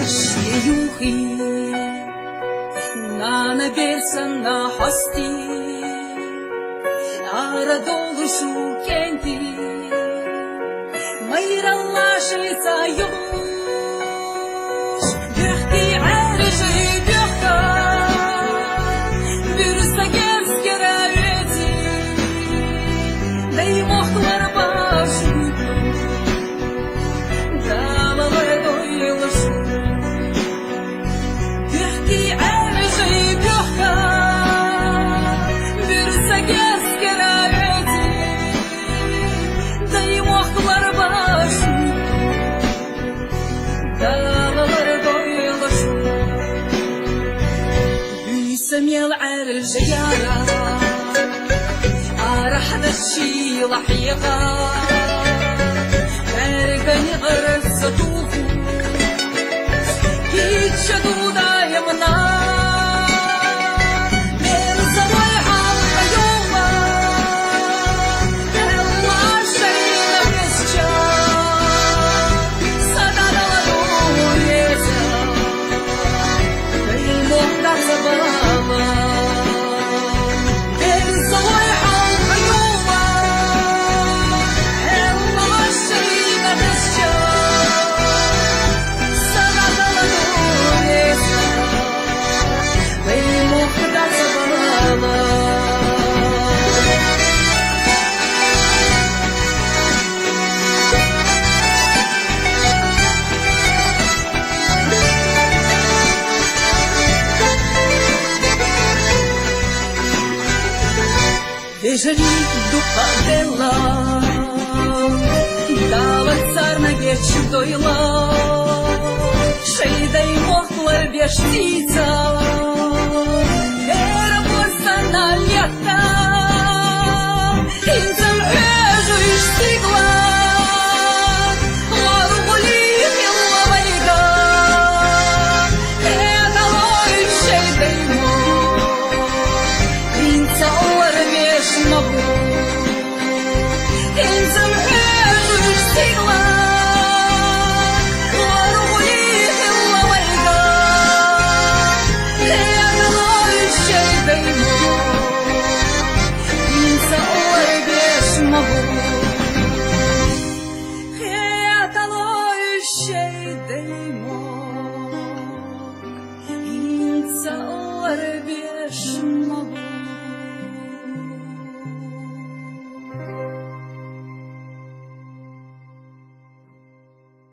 شيوخي نانا بيرسنا حستي أردول شو كنتي مير الله شيسا يوش بيحكي عرشي بيحكا بيرسا جرس كراويتي داي مختار باشو دالا ويدو يلشو بيحكي عرشي بيحكا بيرسا جرس كراويتي داي مختار باشو سميل عرج يارا أرح دشي لحيقا أرقني غرس سطوفو كيت شدودا يمنا مرزا رايحة القيومة الله شرينا مسجا صدا دلدو يزا المحدث زبا Jeżeli dupa dela dala carna geçi doyla şeydey mohlar bieştica era borsana leta insan öžu ištigla laru bolih illa vajga edaloj şeydey moh insan انت الحاج اشتغلا وروحي الله والقا يا الله الشي دايما انت اول بيش مبروك يا الله الشي دايما انت اول بيش